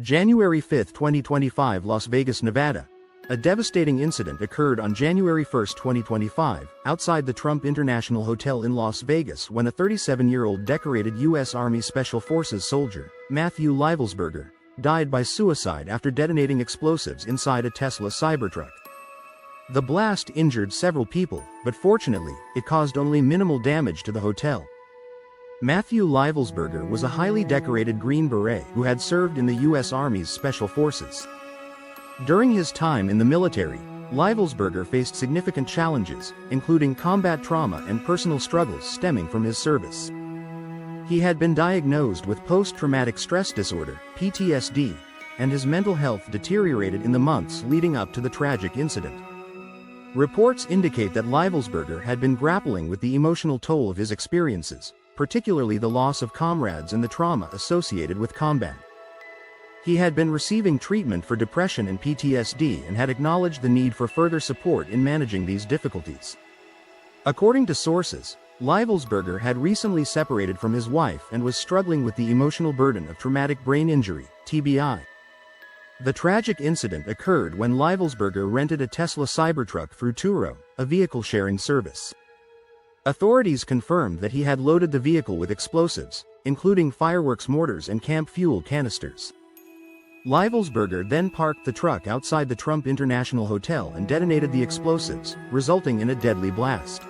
January 5, 2025, Las Vegas, Nevada. A devastating incident occurred on January 1, 2025, outside the Trump International Hotel in Las Vegas when a 37-year-old decorated U.S. Army Special Forces soldier, Matthew Livelsberger, died by suicide after detonating explosives inside a Tesla Cybertruck. The blast injured several people, but fortunately, it caused only minimal damage to the hotel. Matthew Livelsberger was a highly decorated Green Beret who had served in the U.S. Army's Special Forces. During his time in the military, Livelsberger faced significant challenges, including combat trauma and personal struggles stemming from his service. He had been diagnosed with post-traumatic stress disorder, PTSD, and his mental health deteriorated in the months leading up to the tragic incident. Reports indicate that Livelsberger had been grappling with the emotional toll of his experiences, particularly the loss of comrades and the trauma associated with combat. He had been receiving treatment for depression and PTSD and had acknowledged the need for further support in managing these difficulties. According to sources, Livelsberger had recently separated from his wife and was struggling with the emotional burden of traumatic brain injury, TBI. The tragic incident occurred when Livelsberger rented a Tesla Cybertruck through Turo, a vehicle-sharing service. Authorities confirmed that he had loaded the vehicle with explosives, including fireworks mortars and camp fuel canisters. Livelsberger then parked the truck outside the Trump International Hotel and detonated the explosives, resulting in a deadly blast.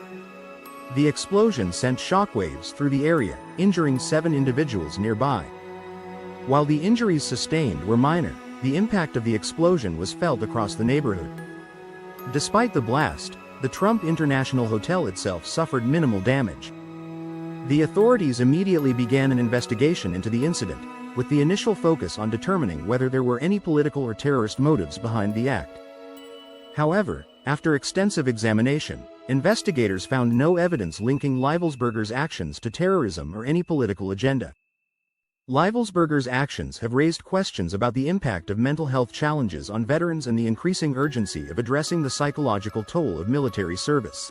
The explosion sent shockwaves through the area, injuring 7 individuals nearby. While the injuries sustained were minor, the impact of the explosion was felt across the neighborhood. Despite the blast, the Trump International Hotel itself suffered minimal damage. The authorities immediately began an investigation into the incident, with the initial focus on determining whether there were any political or terrorist motives behind the act. However, after extensive examination, investigators found no evidence linking Livelsberger's actions to terrorism or any political agenda. Livelsberger's actions have raised questions about the impact of mental health challenges on veterans and the increasing urgency of addressing the psychological toll of military service.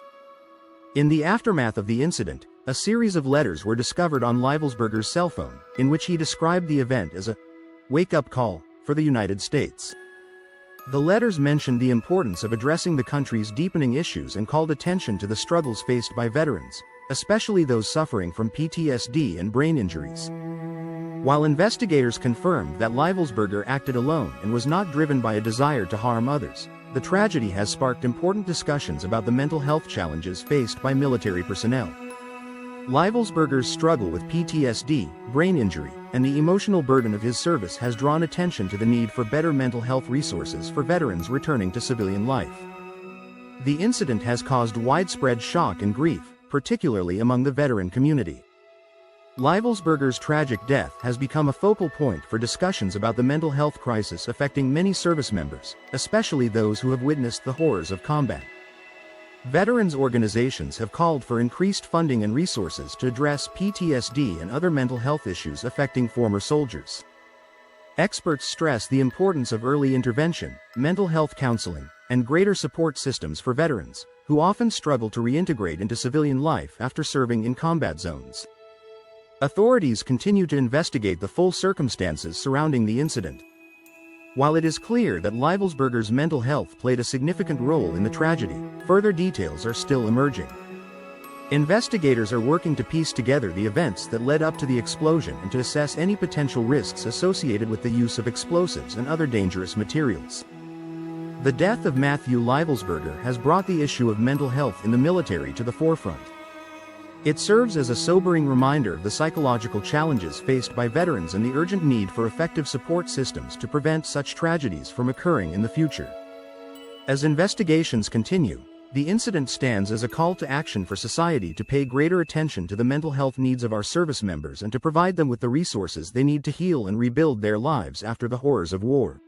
In the aftermath of the incident, a series of letters were discovered on Livelsberger's cell phone, in which he described the event as a wake-up call for the United States. The letters mentioned the importance of addressing the country's deepening issues and called attention to the struggles faced by veterans, especially those suffering from PTSD and brain injuries. While investigators confirmed that Livelsberger acted alone and was not driven by a desire to harm others, the tragedy has sparked important discussions about the mental health challenges faced by military personnel. Livelsberger's struggle with PTSD, brain injury, and the emotional burden of his service has drawn attention to the need for better mental health resources for veterans returning to civilian life. The incident has caused widespread shock and grief, particularly among the veteran community. Livelsberger's tragic death has become a focal point for discussions about the mental health crisis affecting many service members, especially those who have witnessed the horrors of combat. Veterans organizations have called for increased funding and resources to address PTSD and other mental health issues affecting former soldiers. Experts stress the importance of early intervention, mental health counseling, and greater support systems for veterans, who often struggle to reintegrate into civilian life after serving in combat zones. Authorities continue to investigate the full circumstances surrounding the incident. While it is clear that Livelsberger's mental health played a significant role in the tragedy, further details are still emerging. Investigators are working to piece together the events that led up to the explosion and to assess any potential risks associated with the use of explosives and other dangerous materials. The death of Matthew Livelsberger has brought the issue of mental health in the military to the forefront. It serves as a sobering reminder of the psychological challenges faced by veterans and the urgent need for effective support systems to prevent such tragedies from occurring in the future. As investigations continue, the incident stands as a call to action for society to pay greater attention to the mental health needs of our service members and to provide them with the resources they need to heal and rebuild their lives after the horrors of war.